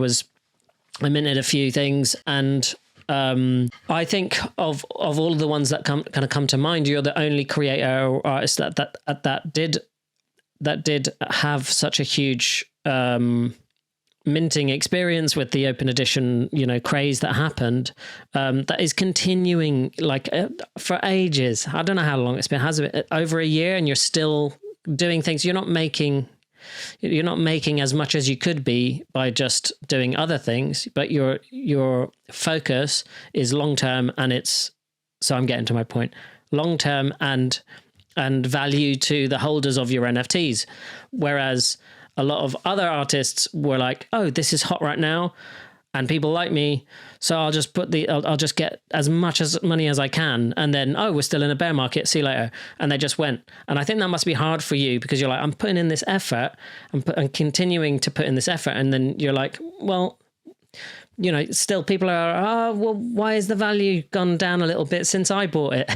I minted a few things, and I think of all of the ones that kind of come to mind, you're the only creator or artist that did have such a huge minting experience with the open edition, craze that happened, that is continuing like for ages. I don't know how long it's been. Has it over a year, and you're still doing things? You're not making as much as you could be by just doing other things, but your focus is long term, and so I'm getting to my point, long term and value to the holders of your NFTs. Whereas a lot of other artists were like, oh, this is hot right now and people like me, so I'll just I'll just get as much as money as I can, and then, oh, we're still in a bear market, see you later, and they just went. And I think that must be hard for you, because you're like, I'm putting in this effort, I'm continuing to put in this effort, and then you're like, well, you know, still people are, oh, well, why has the value gone down a little bit since I bought it?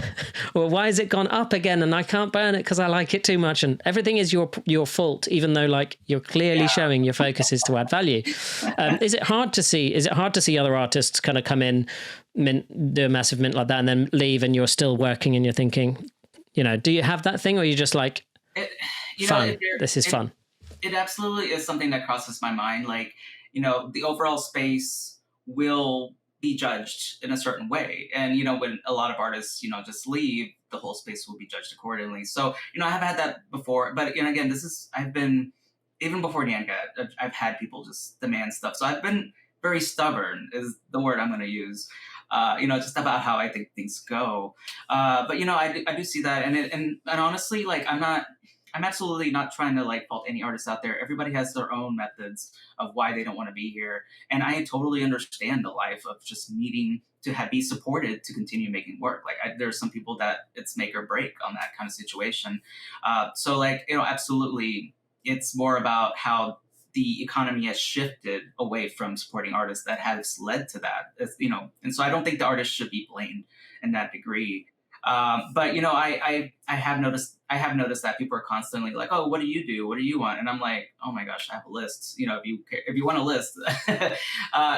Or why has it gone up again and I can't burn it because I like it too much? And everything is your fault, even though like you're clearly showing your focus is to add value. Is it hard to see other artists kind of come in, do a massive mint like that and then leave, and you're still working and you're thinking, you know, do you have that thing, or are you just like, this is fun? It absolutely is something that crosses my mind. Like, you know, the overall space will be judged in a certain way. And, you know, when a lot of artists, you know, just leave, the whole space will be judged accordingly. So, you know, I have had that before. But, you know, again, I've been, even before Nyan Cat, I've had people just demand stuff. So I've been very stubborn, is the word I'm going to use, you know, just about how I think things go. But, you know, I do see that. And honestly, like, I'm absolutely not trying to like fault any artists out there. Everybody has their own methods of why they don't want to be here. And I totally understand the life of just needing to be supported to continue making work. Like there's some people that it's make or break on that kind of situation. So like, you know, absolutely, it's more about how the economy has shifted away from supporting artists that has led to that, you know. And so I don't think the artist should be blamed in that degree. But you know, I have noticed that people are constantly like, oh, what do you do? What do you want? And I'm like, oh my gosh, I have a list. You know, if you want a list,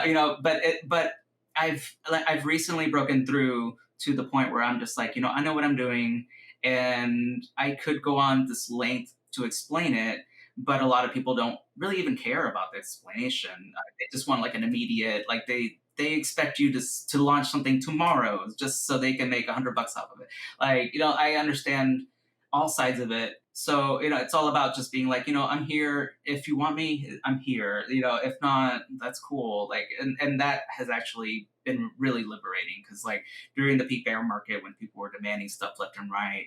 you know. But I've recently broken through to the point where I'm just like, you know, I know what I'm doing, and I could go on this length to explain it, but a lot of people don't really even care about the explanation. They just want like an immediate, like they expect you to launch something tomorrow just so they can make $100 off of it. Like, you know, I understand all sides of it. So, you know, it's all about just being like, you know, I'm here. If you want me, I'm here. You know, if not, that's cool. Like, and that has actually been really liberating, because like during the peak bear market, when people were demanding stuff left and right,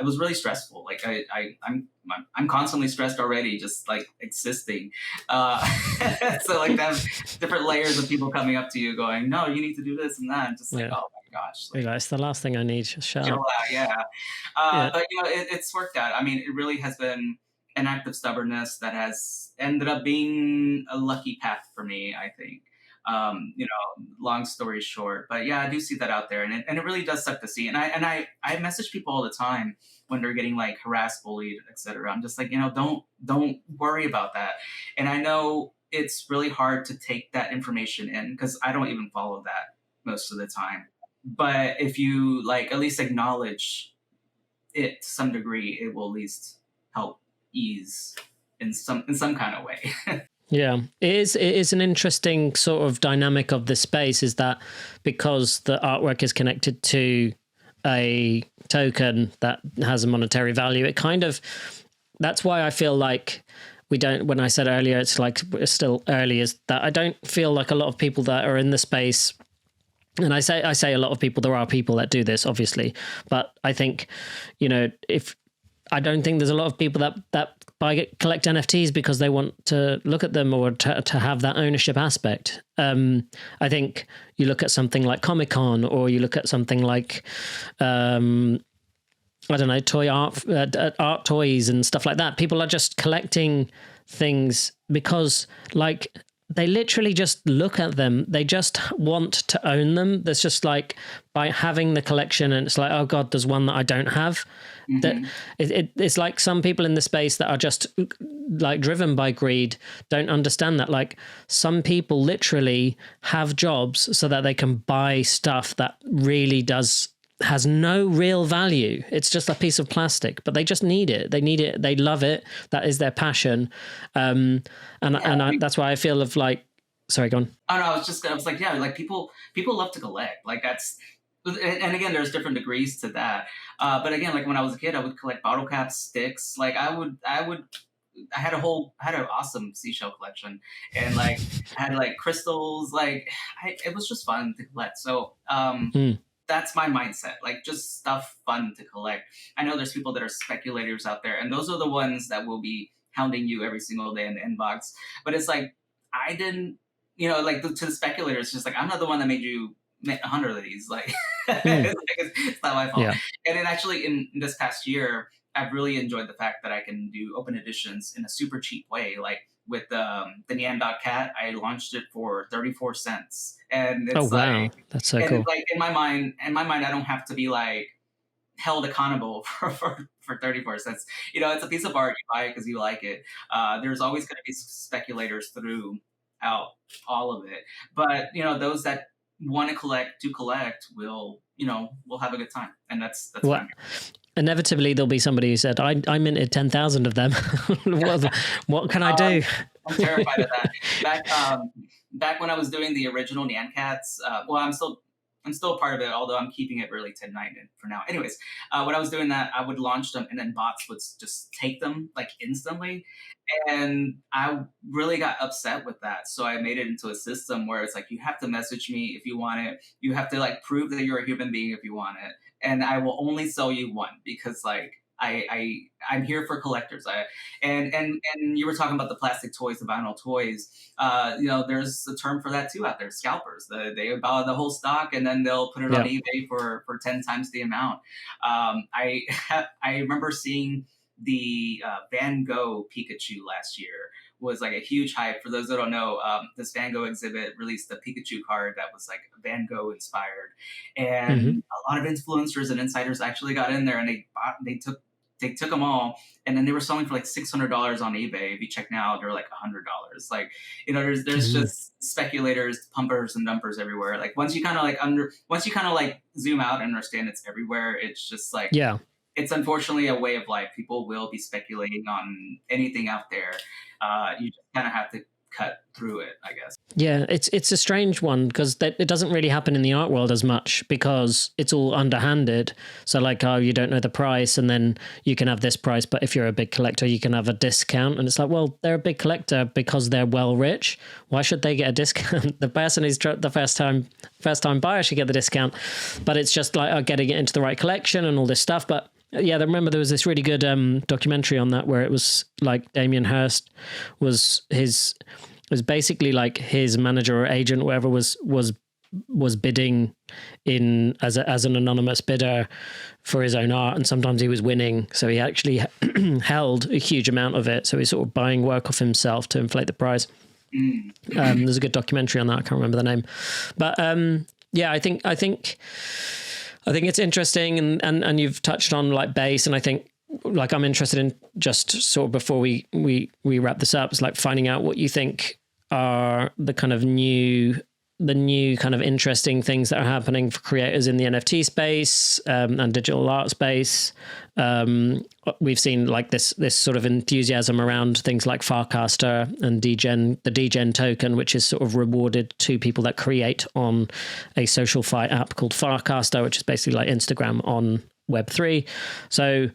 it was really stressful. Like I'm constantly stressed already, just like existing. So like that different layers of people coming up to you going, no, you need to do this and that. And just like, oh my gosh. Like, it's the last thing I need. Shut up. Yeah. But you know, it's worked out. I mean, it really has been an act of stubbornness that has ended up being a lucky path for me, I think. You know, long story short, but yeah, I do see that out there, and it really does suck to see. And I message people all the time when they're getting like harassed, bullied, etc. I'm just like, you know, don't worry about that. And I know it's really hard to take that information in, because I don't even follow that most of the time. But if you like at least acknowledge it to some degree, it will at least help ease in some kind of way. Yeah, it is an interesting sort of dynamic of this space, is that because the artwork is connected to a token that has a monetary value, it kind of, that's why I feel like we don't, when I said earlier, it's like we're still early, is that I don't feel like a lot of people that are in the space, and I say a lot of people, there are people that do this, obviously, but I think, you know, I don't think there's a lot of people that collect NFTs because they want to look at them or to have that ownership aspect. I think you look at something like Comic-Con, or you look at something like, I don't know, art toys and stuff like that. People are just collecting things because like they literally just look at them. They just want to own them. There's just like, by having the collection, and it's like, oh God, there's one that I don't have. Mm-hmm. That it's like some people in the space that are just like driven by greed don't understand that. Like some people literally have jobs so that they can buy stuff that really has no real value. It's just a piece of plastic, but they just need it. They need it. They love it. That is their passion. That's why I feel of like, sorry, go on. Oh no, I was like, yeah, like people love to collect. Like that's, and again, there's different degrees to that. But again, like when I was a kid, I would collect bottle caps, sticks. Like I had an awesome seashell collection, and like I had like crystals. Like it was just fun to collect. So, that's my mindset, like just stuff fun to collect. I know there's people that are speculators out there, and those are the ones that will be hounding you every single day in the inbox. But it's like, I didn't, like to the speculators, just like, I'm not the one that made you make 100 of these. Like, it's not my fault. Yeah. And then actually in this past year, I've really enjoyed the fact that I can do open editions in a super cheap way. Like with the Nyan Cat, I launched it for 34 cents. And it's wow. That's so cool. Like in my mind, I don't have to be like held accountable for 34 cents. It's a piece of art. You buy it because you like it. There's always going to be speculators throughout all of it. But, those that want to collect will have a good time. And that's what I'm here. Inevitably, there'll be somebody who said, I minted 10,000 of them. what can I do? I'm terrified of that. Back when I was doing the original Nyan Cats, I'm still a part of it, although I'm keeping it really 10-9 for now. Anyways, when I was doing that, I would launch them and then bots would just take them like instantly. And I really got upset with that. So I made it into a system where it's like, you have to message me if you want it. You have to like prove that you're a human being if you want it. And I will only sell you one because like, I'm here for collectors. And you were talking about the plastic toys, the vinyl toys. There's a term for that too out there. Scalpers. They buy the whole stock and then they'll put it on eBay for 10 times the amount. I remember seeing the Van Gogh Pikachu last year was like a huge hype. For those that don't know, this Van Gogh exhibit released a Pikachu card that was like Van Gogh inspired, and a lot of influencers and insiders actually got in there and they took them all, and then they were selling for like $600 on eBay. If you check now, they're like $100. Like, there's just speculators, pumpers and dumpers everywhere. Like once you kind of like zoom out and understand it's everywhere, it's just like, it's unfortunately a way of life. People will be speculating on anything out there. You just kind of have to cut through it, I guess. Yeah, it's a strange one because it doesn't really happen in the art world as much because it's all underhanded. So like, you don't know the price and then you can have this price, but if you're a big collector, you can have a discount. And it's like, well, they're a big collector because they're well rich. Why should they get a discount? The person who's the first time buyer should get the discount. But it's just like getting it into the right collection and all this stuff. But yeah, I remember there was this really good documentary on that where it was like Damien Hirst was basically like his manager or agent, whatever, was bidding in as an anonymous bidder for his own art, and sometimes he was winning, so he actually held a huge amount of it. So he's sort of buying work off himself to inflate the price. There's a good documentary on that. I can't remember the name, but yeah, I think it's interesting, and you've touched on like base, and I think like I'm interested in just sort of before we wrap this up, it's like finding out what you think are the kind of new kind of interesting things that are happening for creators in the NFT space and digital art space. We've seen like this sort of enthusiasm around things like Farcaster and the Degen token, which is sort of rewarded to people that create on a social fi app called Farcaster, which is basically like Instagram on Web3. So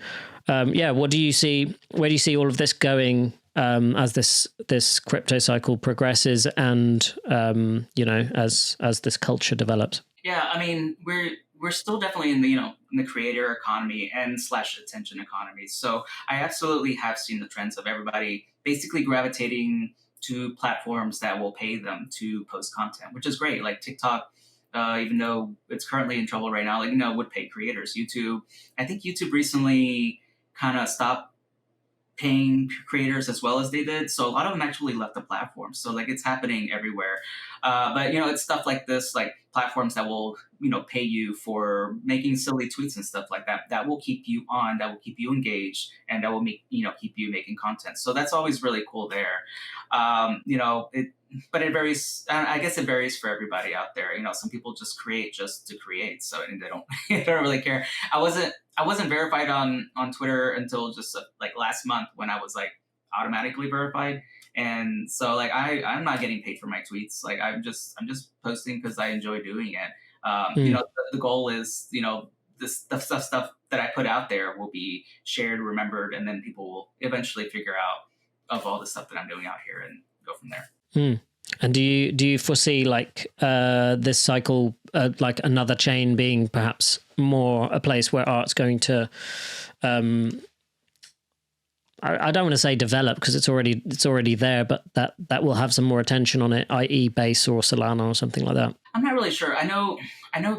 yeah, what do you see? Where do you see all of this going as this crypto cycle progresses and as this culture develops? Yeah, I mean, we're still definitely in the creator economy and / attention economy. So I absolutely have seen the trends of everybody basically gravitating to platforms that will pay them to post content, which is great. Like TikTok, even though it's currently in trouble right now, would pay creators. YouTube, I think YouTube recently kind of stopped paying creators as well as they did. So a lot of them actually left the platform. So like it's happening everywhere. But it's stuff like this, like platforms that will, pay you for making silly tweets and stuff like that, that will keep you on, that will keep you engaged, and that will make, keep you making content. So that's always really cool there. But it varies. I guess it varies for everybody out there. Some people just create just to create. So and they don't, they don't really care. I wasn't verified on Twitter until just like last month when I was like automatically verified. And so like I'm not getting paid for my tweets. Like I'm just posting because I enjoy doing it. The goal is this stuff that I put out there will be shared, remembered, and then people will eventually figure out of all the stuff that I'm doing out here and go from there. And do you foresee like this cycle, like another chain being perhaps more a place where art's going to, I don't want to say develop because it's already there, but that will have some more attention on it, i.e. Base or Solana or something like that? I'm not really sure. I know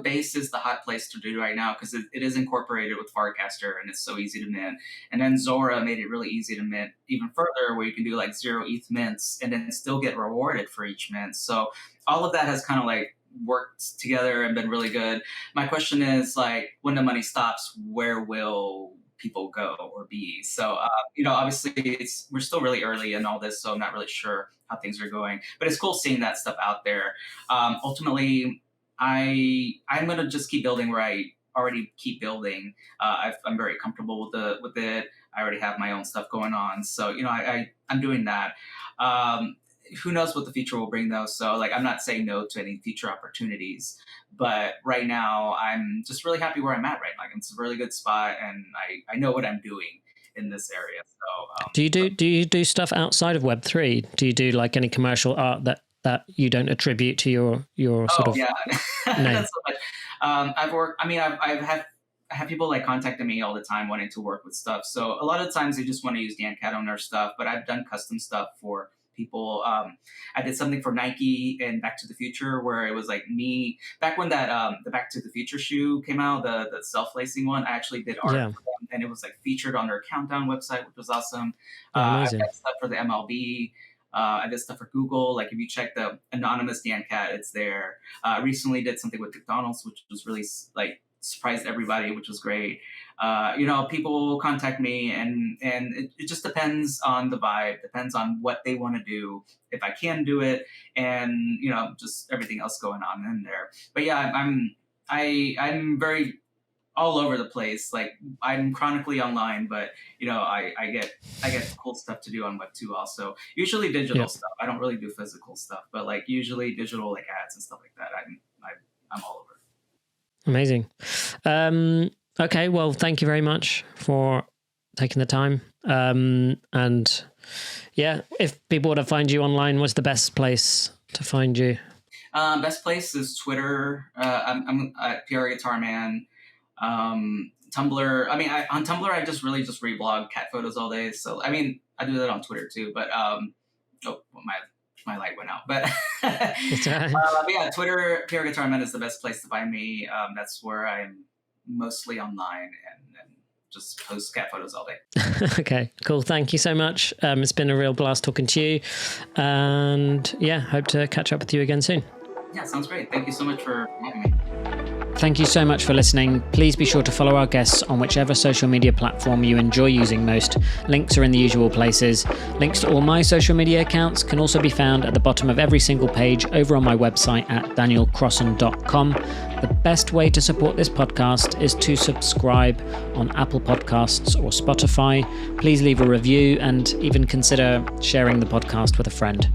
Base is the hot place to do right now because it is incorporated with Farcaster and it's so easy to mint. And then Zora made it really easy to mint even further, where you can do like 0 ETH mints and then still get rewarded for each mint. So all of that has kind of like worked together and been really good. My question is, like, when the money stops, where will people go or be? So, obviously we're still really early in all this, so I'm not really sure how things are going, but it's cool seeing that stuff out there. Ultimately, I'm going to just keep building where I already keep building. I'm very comfortable with it. I already have my own stuff going on. So, I'm doing that. Who knows what the future will bring, though? So, like, I'm not saying no to any future opportunities, but right now I'm just really happy where I'm at right now. Like, it's a really good spot, and I know what I'm doing in this area. So, do you do stuff outside of Web3? Do you do like any commercial art that you don't attribute to your sort of yeah. name? Not so much. I've worked. I mean, I have people like contacting me all the time wanting to work with stuff. So a lot of times they just want to use Nyan Cat on their stuff, but I've done custom stuff for people. I did something for Nike and Back to the Future, where it was like me back when that the Back to the Future shoe came out, the self-lacing one. I actually did art for them, and it was like featured on their countdown website, which was awesome. I've got stuff for the MLB. I did stuff for Google. Like, if you check the anonymous Nyan Cat, it's there. I recently did something with McDonald's, which was really like surprised everybody, which was great. People contact me, and it just depends on the vibe, depends on what they want to do, if I can do it, and just everything else going on in there. But yeah, I'm very all over the place. Like, I'm chronically online, but I get cool stuff to do on Web 2 also. Usually digital stuff. I don't really do physical stuff, but like usually digital, like ads and stuff like that. I'm all over. Amazing. Okay, well, thank you very much for taking the time. And yeah, if people want to find you online, what's the best place to find you? Best place is Twitter. I'm PR Guitar Man. Tumblr. I mean, on Tumblr, I just reblog cat photos all day. So, I mean, I do that on Twitter too, but, my light went out, but, but yeah, Twitter, PR Guitar Man is the best place to find me. That's where I'm mostly online and just post cat photos all day. Okay, cool. Thank you so much. It's been a real blast talking to you, and yeah, hope to catch up with you again soon. Yeah, sounds great. Thank you so much for having me. Thank you so much for listening. Please be sure to follow our guests on whichever social media platform you enjoy using most. Links are in the usual places. Links to all my social media accounts can also be found at the bottom of every single page over on my website at danielcrossan.com. The best way to support this podcast is to subscribe on Apple Podcasts or Spotify. Please leave a review and even consider sharing the podcast with a friend.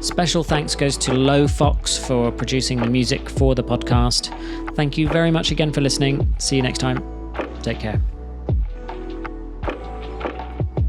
Special thanks goes to Low Fox for producing the music for the podcast. Thank you very much again for listening. See you next time. Take care.